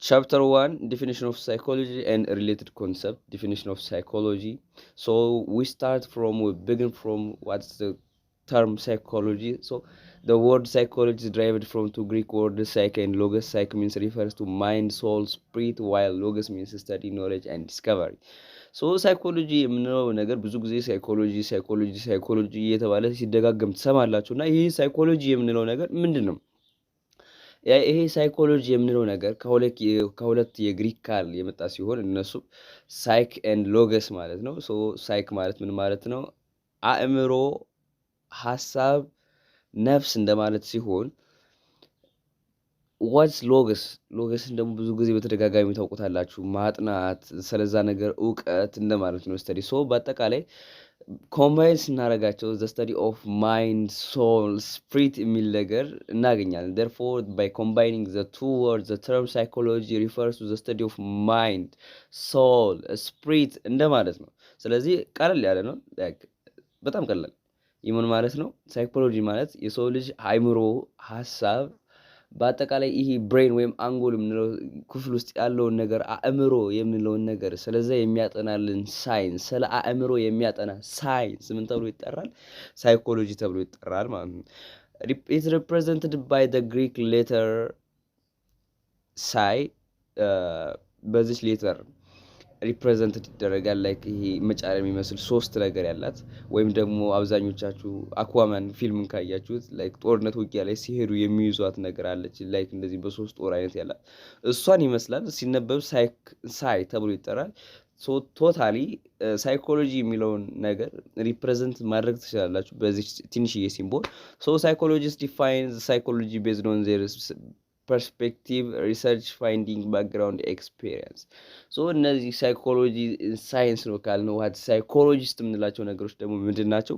Chapter 1, Definition of Psychology and Related Concept. Definition of Psychology. So we begin from what's the term psychology. So the word psychology is derived from two Greek words, psyche and logos. Psyche means refers to mind, soul, spirit, while logos means study, knowledge and discovery. ሶ ሳይኮሎጂ የምንለው ነገር ብዙ ጊዜ ሳይኮሎጂ እየተባለ ሲደጋገም ትሰማላችሁ እና ይህ ሳይኮሎጂ የምንለው ነገር ምንድን ነው? ይሄ ሳይኮሎጂ የምንለው ነገር ከሁለት የግሪክ ቃል የመጣ ሲሆን እነሱ ሳይክ ኤንድ ሎገስ ማለት ነው። ሶ ሳይክ ማለት ምን ማለት ነው? አእምሮ፣ ሀሳብ፣ ነፍስ እንደማለት ሲሆን ዋትስ ሎገስን ደግሞ ብዙ ጊዜ በተደጋጋሚ ታውቁታላችሁ። ማጥናት፣ ስለዛ ነገር እውቀት እንደማለት ነው። ስተዲ ሶ በአጠቃላይ ኮምባይን ስናደርጋቸው ዘ ስተዲ ኦፍ ማይንድ ሶል ስፕሪት የሚል ነገር እናገኛለን። therefore by combining the two words the term psychology refers to the study of mind soul spirit እንደማለት ነው። ስለዚህ ቀለል ያለ ነው። በጣም ቀላል ይምን ማለት ነው። ሳይኮሎጂ ማለት የሰው ልጅ አእምሮ፣ ሀሳብ በአጠቃላይ ይሄ ብሬን ወይም አንጎል የምንለው ክፍል ውስጥ ያለውን ነገር አእምሮ የምንለውን ነገር ስለዛ የሚያጠናልን ሳይንስ፣ ስለ አእምሮ የሚያጠና ሳይንስ ምን ተብሎ ይጠራል? ሳይኮሎጂ ተብሎ ይጠራል ማለት ነው። It's represented by the Greek letter psi በዚህ ሌተር ሪፕሬዘንትድ ይደረጋል። ላይክ ይሄ መጫር የሚመስል ሶስት ነገር ያላት ወይም ደግሞ አብዛኞቻችሁ አኳማን ፊልምን ካያችሁት ላይክ ጦርነት ውጊያ ላይ ሲሄዱ የሚይዟት ነገር አለች። ላይክ እንደዚህ በሶስት ጦር አይነት ያላት እሷን ይመስላል። ሲነበብ ሳይ ተብሎ ይጠራል። ሶ ቶታሊ ሳይኮሎጂ የሚለውን ነገር ሪፕሬዘንት ማድረግ ትችላላችሁ በዚህ ትንሽዬ ሲምቦል። ሶ ሳይኮሎጂስት ዲፋይንስ ሳይኮሎጂ ቤዝድ ኦን ዜር ፐርስፔክቲቭ ሪሰርች ፋይንዲንግ ባክግራውንድ ኤክስፔሪየንስ። ሶ እነዚህ ሳይኮሎጂ ሳይንስ ነው ካልነው ሳይኮሎጂስት የምንላቸው ነገሮች ደግሞ ምንድን ናቸው?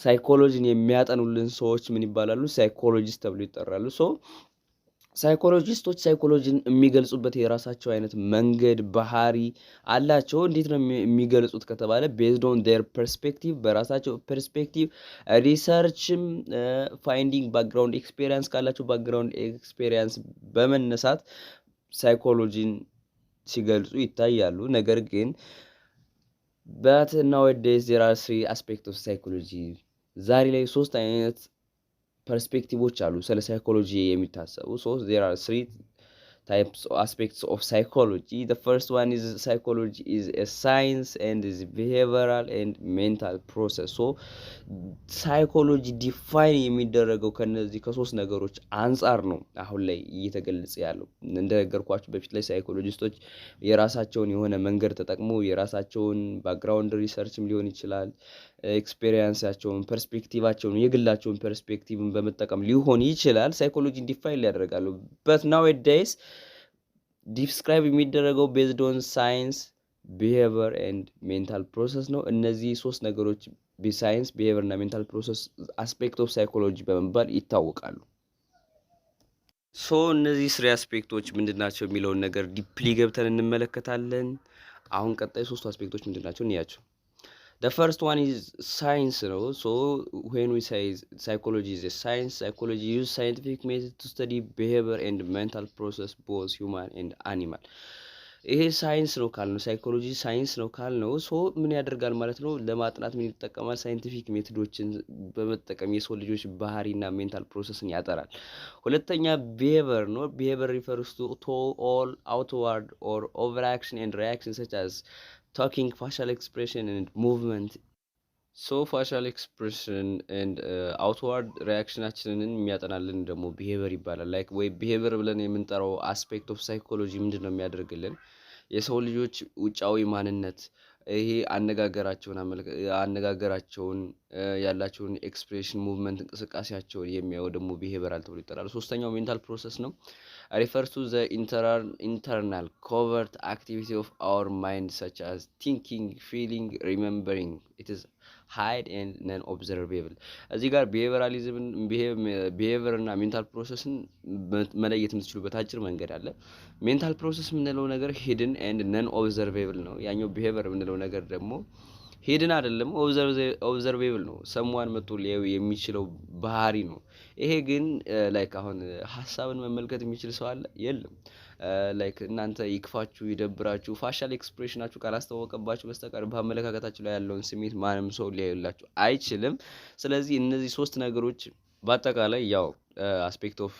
ሳይኮሎጂን የሚያጠኑልን ሰዎች ምን ይባላሉ? ሳይኮሎጂስት ተብሎ ይጠራሉ። ሶ ሳይኮሎጂስቶች ሳይኮሎጂን የሚገልጹበት የራሳቸው አይነት መንገድ ባህሪ አላቸው። እንዴት ነው የሚገልጹት ከተባለ ቤዝድ ኦን ዴር ፐርስፔክቲቭ፣ በራሳቸው ፐርስፔክቲቭ ሪሰርችም ፋይንዲንግ ባክግራውንድ ኤክስፔሪየንስ ካላቸው ባክግራውንድ ኤክስፔሪየንስ በመነሳት ሳይኮሎጂን ሲገልጹ ይታያሉ። ነገር ግን but nowadays there are three aspects of psychology። ዛሬ ላይ ሶስት አይነት ፐርስፔክቲቮች አሉ ስለ ሳይኮሎጂ የሚታሰቡ። so there are three types or aspects of psychology. The first one is psychology is a science and is behavioral and mental process. so psychology define የሚደረገው ከነዚህ ከሶስት ነገሮች አንፃር ነው አሁን ላይ እየተገለጸ ያለው። እንደነገርኳችሁ በፊት ላይ ሳይኮሎጂስቶች የራሳቸውን የሆነ መንገድ ተጠቅመው የራሳቸውን ባክግራውንድ ሪሰርችም ሊሆን ይችላል ኤክስፔሪየንሳቸውን ፐርስፔክቲቫቸውን የግላቸውን ፐርስፔክቲቭን በመጠቀም ሊሆን ይችላል ሳይኮሎጂን ዲፋይን ያደርጋሉ። but nowadays ዲስክራይብ የሚደረገው ቤዝድ ኦን ሳይንስ ቢሄቪየር ኤንድ ሜንታል ፕሮሰስ ነው። እነዚህ ሶስት ነገሮች ሳይንስ ቢሄቪየር እና ሜንታል ፕሮሰስ አስፔክት ኦፍ ሳይኮሎጂ በመባል ይታወቃሉ። ሶ እነዚህ ስሪ አስፔክቶች ምንድናቸው የሚለውን ነገር ዲፕሊ ገብተን እንመለከታለን። አሁን ቀጣይ ሶስቱ አስፔክቶች ምንድናቸው እንያቸው። The first one is science, so when we say psychology is a science, psychology uses scientific methods to study behavior and mental process both human and animal. ይሄ ሳይንስ ነው ካልነው ሳይኮሎጂ ሳይንስ ነው ካልነው ሶ ምን ያደርጋል ማለት ነው? ለማጥናት ምን ይጠቀማል? ሳይንቲፊክ ሜቶዶችን በመጠቀም የሰው ልጆች ባህሪና ሜንታል ፕሮሰስን ያጠራል። ሁለተኛ ቢሄቪየር ነው። ቢሄቪየር refers to all outward or overaction and reactions such as talking, facial expression and movement. so facial expression and outward reactionaችንን የሚያጠናልን ደግሞ ቢሄቪየር ይባላል። ላይክ ወይ ቢሄቪየር ብለን የምንጠራው አስፔክት ኦፍ ሳይኮሎጂ ምንድነው የሚያደርግልን? የሰው ልጆች ውጫዊ ማንነት ይሄ አነጋገራቸውን ያላቸውን ኤክስፕሬሽን ሙቭመንት እንቅስቃሴያቸውን የሚያየው ደግሞ ቢሄቪየራል ተብሎ ይጠራል። ሶስተኛው ሜንታል ፕሮሰስ ነው። refers to the internal covert activity of our mind such as thinking, feeling, remembering. It is hide and non observable. እዚህ ጋር ቢሄቪየር እና ሜንታል ፕሮሰስን መለየት የምትችሉበት አጭር መንገድ አለ። ሜንታል ፕሮሰስ የምንለው ነገር ሂድን ኤንድ ነን ኦብዘርቬብል ነው። ያኛው ቢሄቪየር የምንለው ነገር ደግሞ ሂድን አይደለም ኦብዘርቬብል ነው። ሰምዋን መጥቶ ሊያዩ የሚችለው ባህሪ ነው። ይሄ ግን ላይክ አሁን ሐሳብን መመልከት የሚችል ሰው አለ? የለም። ላይክ እናንተ ይክፋችሁ ይደብራችሁ ፋሻል ኤክስፕሬሽናችሁ ካላስተዋወቀባችሁ በስተቀር በአመለካከታችሁ ላይ ያለውን ስሜት ማንም ሰው ሊያዩላችሁ አይችልም። ስለዚህ እነዚህ ሶስት ነገሮች በአጠቃላይ ያው አስፔክት ኦፍ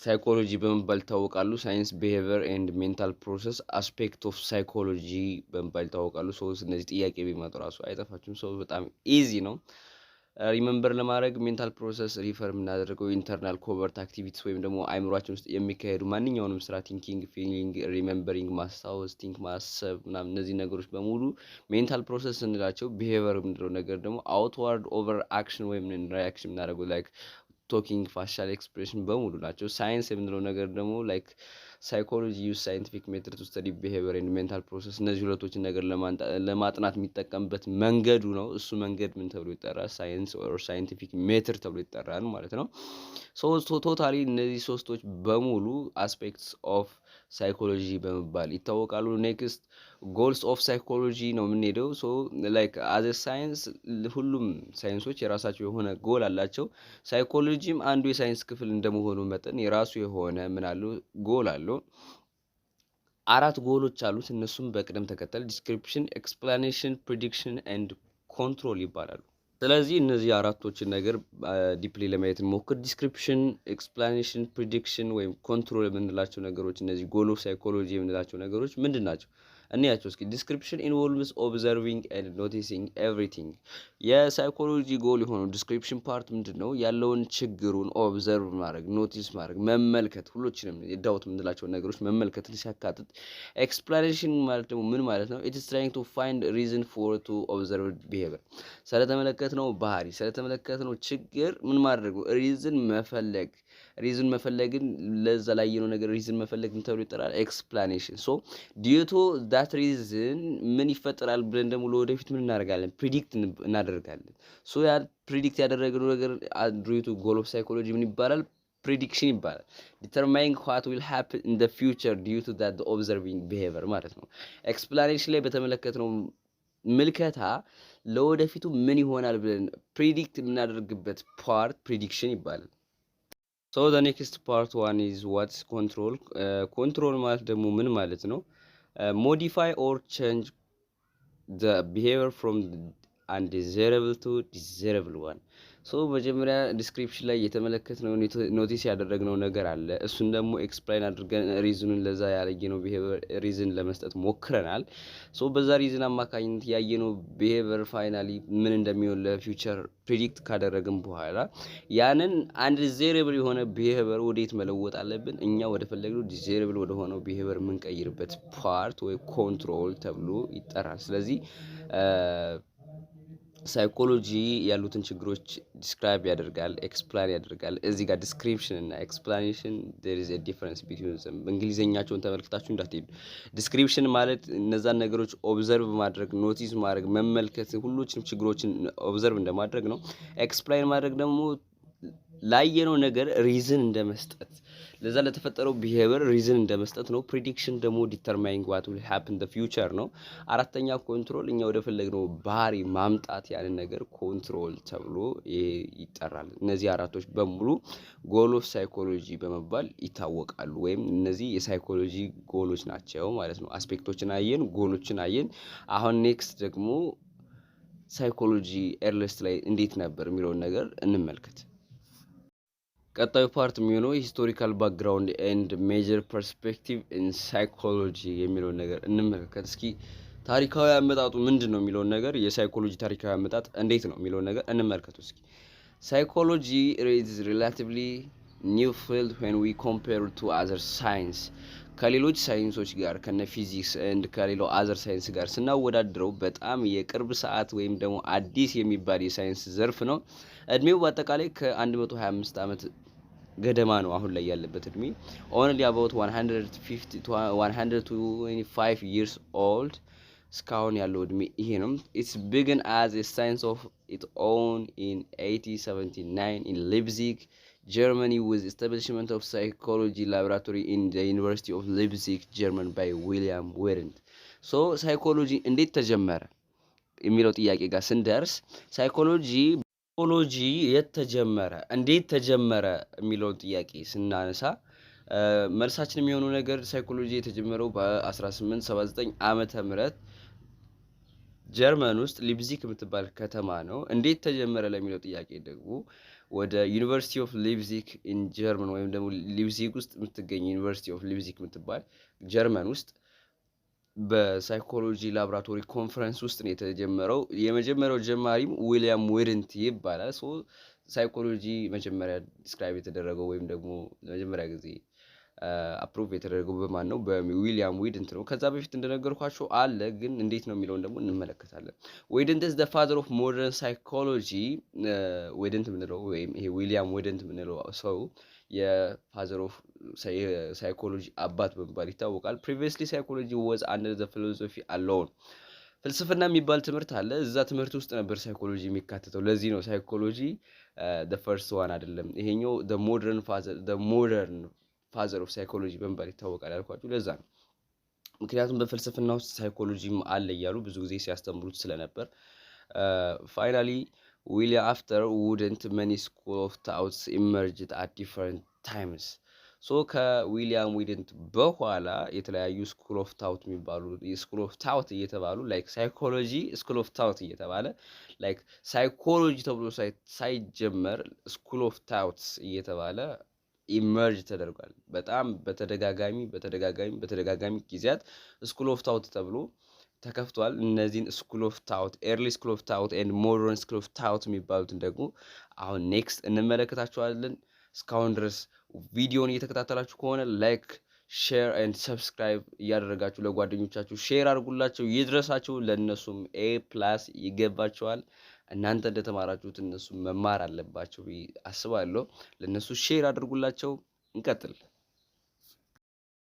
ሳይኮሎጂ በመባል ይታወቃሉ። ሳይንስ፣ ቢሄቪየር ኤንድ ሜንታል ፕሮሰስ አስፔክት ኦፍ ሳይኮሎጂ በመባል ይታወቃሉ። ሰው እነዚህ ጥያቄ ቢመጡ ራሱ አይጠፋችሁም። ሰው በጣም ኢዚ ነው ሪመምበር ለማድረግ። ሜንታል ፕሮሰስ ሪፈር የምናደርገው ኢንተርናል ኮቨርት አክቲቪቲስ ወይም ደግሞ አይምሯችን ውስጥ የሚካሄዱ ማንኛውንም ስራ ቲንኪንግ፣ ፊሊንግ፣ ሪመምበሪንግ ማስታወስ፣ ቲንክ ማሰብ ምናምን እነዚህ ነገሮች በሙሉ ሜንታል ፕሮሰስ ስንላቸው፣ ቢሄቪየር የምንለው ነገር ደግሞ አውትዋርድ ኦቨር አክሽን ወይም ሪያክሽን የምናደርገው ላይክ ቶኪንግ ፋሻል ኤክስፕሬሽን በሙሉ ናቸው። ሳይንስ የምንለው ነገር ደግሞ ላይክ ሳይኮሎጂ ዩዝ ሳይንቲፊክ ሜትድ ቱ ስተዲ ቢሄቪየር ኤንድ ሜንታል ፕሮሰስ እነዚህ ሁለቶችን ነገር ለማጥናት የሚጠቀምበት መንገዱ ነው። እሱ መንገድ ምን ተብሎ ይጠራል? ሳይንስ ኦር ሳይንቲፊክ ሜትድ ተብሎ ይጠራል ማለት ነው። ቶታሊ እነዚህ ሶስቶች በሙሉ አስፔክትስ ኦፍ ሳይኮሎጂ በመባል ይታወቃሉ። ኔክስት ጎልስ ኦፍ ሳይኮሎጂ ነው የምንሄደው። ሶ ላይክ አዘ ሳይንስ ሁሉም ሳይንሶች የራሳቸው የሆነ ጎል አላቸው። ሳይኮሎጂም አንዱ የሳይንስ ክፍል እንደመሆኑ መጠን የራሱ የሆነ ምን አለው ጎል አለው። 4 ጎሎች አሉት። እነሱም በቅደም ተከተል ዲስክሪፕሽን፣ ኤክስፕላኔሽን፣ ፕሪዲክሽን ኤንድ ኮንትሮል ይባላሉ። ስለዚህ እነዚህ አራቶችን ነገር ዲፕሊ ለማየት እንሞክር። ዲስክሪፕሽን፣ ኤክስፕላኔሽን፣ ፕሪዲክሽን ወይም ኮንትሮል የምንላቸው ነገሮች እነዚህ ጎል ኦፍ ሳይኮሎጂ የምንላቸው ነገሮች ምንድን ናቸው? እንያቸው እስኪ። ዲስክሪፕሽን ኢንቮልቭስ ኦብዘርቪንግ ኤንድ ኖቲሲንግ ኤቭሪቲንግ። የሳይኮሎጂ ጎል የሆነው ዲስክሪፕሽን ፓርት ምንድን ነው? ያለውን ችግሩን ኦብዘርቭ ማድረግ፣ ኖቲስ ማድረግ፣ መመልከት፣ ሁሎችንም የዳውት የምንላቸውን ነገሮች መመልከትን ሲያካትት። ኤክስፕላኔሽን ማለት ደግሞ ምን ማለት ነው? ኢትስ ትራይንግ ቱ ፋይንድ ሪዝን ፎር ቱ ኦብዘርቭ ቢሄቪየር። ስለተመለከትነው ባህሪ ስለተመለከትነው ችግር ምን ማድረግ ነው? ሪዝን መፈለግ። ሪዝን መፈለግን ለዛ ላይ የሆነ ነገር ሪዝን መፈለግ ምን ተብሎ ይጠራል? ኤክስፕላኔሽን። ሶ ዲዩቶ ዳት ሪዝን ምን ይፈጠራል ብለን ደግሞ ለወደፊት ምን እናደርጋለን? ፕሪዲክት እናደርጋለን። ሶ ያ ፕሪዲክት ያደረግነው ነገር ዲዩቶ ጎል ኦፍ ሳይኮሎጂ ምን ይባላል? ፕሪዲክሽን ይባላል። ዲተርማይኒንግ ዋት ዊል ሃፕን ኢን ዘ ፊውቸር ዲዩ ቱ ዳት ኦብዘርቪንግ ቢሄቪየር ማለት ነው። ኤክስፕላኔሽን ላይ በተመለከትነው ምልከታ ለወደፊቱ ምን ይሆናል ብለን ፕሪዲክት የምናደርግበት ፓርት ፕሪዲክሽን ይባላል። ሶ ዘ ኔክስት ፓርት ዋን ኢዝ ዋትስ ኮንትሮል። ኮንትሮል ማለት ደግሞ ምን ማለት ነው? ሞዲፋይ ኦር ቼንጅ ዘ ቢሄቪየር ፍሮም አንዲዛይረብል ቱ ዲዛይረብል ዋን። ሶ መጀመሪያ ዲስክሪፕሽን ላይ የተመለከትነው ኖቲስ ያደረግነው ነገር አለ። እሱን ደግሞ ኤክስፕላይን አድርገን ሪዝኑን ለዛ ያለየነው ቢሄቪየር ሪዝን ለመስጠት ሞክረናል። ሶ በዛ ሪዝን አማካኝነት ያየነው ቢሄቪየር ፋይናሊ ምን እንደሚሆን ለፊውቸር ፕሪዲክት ካደረግን በኋላ ያንን አንዲዛይረብል የሆነ ቢሄቪየር ወዴት መለወጥ አለብን? እኛ ወደ ፈለግነው ዲዛይረብል ወደ ሆነው ቢሄቪየር የምንቀይርበት ፓርት ወይ ኮንትሮል ተብሎ ይጠራል። ስለዚህ ሳይኮሎጂ ያሉትን ችግሮች ዲስክራይብ ያደርጋል፣ ኤክስፕላን ያደርጋል። እዚህ ጋር ዲስክሪፕሽን እና ኤክስፕላኔሽን there is a difference between them። እንግሊዘኛቸውን ተመልክታችሁ እንዳትሄዱ። ዲስክሪፕሽን ማለት እነዛን ነገሮች ኦብዘርቭ ማድረግ፣ ኖቲስ ማድረግ፣ መመልከት፣ ሁሎችንም ችግሮችን ኦብዘርቭ እንደማድረግ ነው። ኤክስፕላይን ማድረግ ደግሞ ላየነው ነገር ሪዝን እንደመስጠት፣ ለዛ ለተፈጠረው ቢሄቪየር ሪዝን እንደመስጠት ነው። ፕሪዲክሽን ደግሞ ዲተርማይኒንግ ዋት ዊል ሃፕን ዘ ፊውቸር ነው። አራተኛ ኮንትሮል፣ እኛ ወደ ፈለግነው ባህሪ ማምጣት ያንን ነገር ኮንትሮል ተብሎ ይጠራል። እነዚህ አራቶች በሙሉ ጎል ኦፍ ሳይኮሎጂ በመባል ይታወቃሉ። ወይም እነዚህ የሳይኮሎጂ ጎሎች ናቸው ማለት ነው። አስፔክቶችን አየን፣ ጎሎችን አየን። አሁን ኔክስት ደግሞ ሳይኮሎጂ ኤርሊስት ላይ እንዴት ነበር የሚለውን ነገር እንመልከት። ቀጣዩ ፓርት የሚሆነው ሂስቶሪካል ባክግራውንድ ኤንድ ሜጀር ፐርስፔክቲቭ ኢን ሳይኮሎጂ የሚለውን ነገር እንመልከት። እስኪ ታሪካዊ አመጣጡ ምንድን ነው የሚለውን ነገር፣ የሳይኮሎጂ ታሪካዊ አመጣጥ እንዴት ነው የሚለውን ነገር እንመልከቱ እስኪ። ሳይኮሎጂ ኢዝ ሪላቲቭሊ ኒው ፊልድ ዌን ዊ ኮምፔር ቱ አዘር ሳይንስ። ከሌሎች ሳይንሶች ጋር ከነ ፊዚክስ ኤንድ ከሌላው አዘር ሳይንስ ጋር ስናወዳድረው በጣም የቅርብ ሰዓት ወይም ደግሞ አዲስ የሚባል የሳይንስ ዘርፍ ነው። እድሜው በአጠቃላይ ከ125 ዓመት ገደማ ነው አሁን ላይ ያለበት እድሜ። only about 125 years old እስካሁን ያለው እድሜ ይሄ ነው። it's began as a science of its own in 1879 in Leipzig, Germany, with establishment of psychology laboratory in the University of Leipzig, German by William Werndt. so ሳይኮሎጂ እንዴት ተጀመረ የሚለው ጥያቄ ጋር ስንደርስ ሳይኮሎጂ የት ተጀመረ እንዴት ተጀመረ የሚለውን ጥያቄ ስናነሳ መልሳችን የሚሆነው ነገር ሳይኮሎጂ የተጀመረው በ1879 ዓመተ ምህረት ጀርመን ውስጥ ሊፕዚግ የምትባል ከተማ ነው። እንዴት ተጀመረ ለሚለው ጥያቄ ደግሞ ወደ ዩኒቨርሲቲ ኦፍ ሊፕዚግ ኢን ጀርመን ወይም ደግሞ ሊፕዚግ ውስጥ የምትገኝ ዩኒቨርሲቲ ኦፍ ሊፕዚግ የምትባል ጀርመን ውስጥ በሳይኮሎጂ ላብራቶሪ ኮንፈረንስ ውስጥ ነው የተጀመረው። የመጀመሪያው ጀማሪም ዊሊያም ዊድንት ይባላል። ሳይኮሎጂ መጀመሪያ ዲስክራይብ የተደረገው ወይም ደግሞ መጀመሪያ ጊዜ አፕሩቭ የተደረገው በማን ነው? በዊሊያም ዊድንት ነው። ከዛ በፊት እንደነገርኳቸው አለ፣ ግን እንዴት ነው የሚለውን ደግሞ እንመለከታለን። ዊድንት ኢዝ ዘ ፋዘር ኦፍ ሞደርን ሳይኮሎጂ። ዊድንት ምንለው ወይም ይሄ ዊሊያም ዊድንት ምንለው ሰው የፋዘር ኦፍ ሳይኮሎጂ አባት በመባል ይታወቃል። ፕሪቪየስሊ ሳይኮሎጂ ዋዝ አንደር ዘ ፊሎሶፊ አሎን። ፍልስፍና የሚባል ትምህርት አለ። እዛ ትምህርት ውስጥ ነበር ሳይኮሎጂ የሚካተተው። ለዚህ ነው ሳይኮሎጂ the first one አይደለም። ይሄኛው the modern father of psychology በመባል ይታወቃል ያልኳችሁ ለዛ ነው። ምክንያቱም በፍልስፍና ውስጥ ሳይኮሎጂም አለ እያሉ ብዙ ጊዜ ሲያስተምሩት ስለነበር ፋይናሊ ዊሊያም አፍተር ውድንት መኒ ስኩል ኦፍ ታውትስ ኢመርጅድ አት ዲፈረንት ታይምስ። ከዊሊያም ዊድንት በኋላ የተለያዩ ስኩል ኦፍ ታውት የሚባሉ ስኩል ኦፍ ታውት እየተባሉ ላይክ ሳይኮሎጂ ስኩል ኦፍ ታውት እየተባለ ላይክ ሳይኮሎጂ ተብሎ ሳይጀመር ስኩል ኦፍ ታውትስ እየተባለ ኢመርጅ ተደርጓል። በጣም በተደጋጋሚ ጊዜያት ስኩል ኦፍ ታውት ተብሎ ተከፍቷል። እነዚህን ስኩል ኦፍ ታውት ኤርሊ ስኩል ኦፍ ታውት ኤንድ ሞደርን ስኩል ኦፍ ታውት የሚባሉትን ደግሞ አሁን ኔክስት እንመለከታቸዋለን። እስካሁን ድረስ ቪዲዮን እየተከታተላችሁ ከሆነ ላይክ፣ ሼር ኤንድ ሰብስክራይብ እያደረጋችሁ ለጓደኞቻችሁ ሼር አድርጉላቸው፣ ይድረሳቸው። ለእነሱም A+ ይገባቸዋል። እናንተ እንደተማራችሁት እነሱ መማር አለባቸው አስባለሁ። ለእነሱ ሼር አድርጉላቸው። እንቀጥል።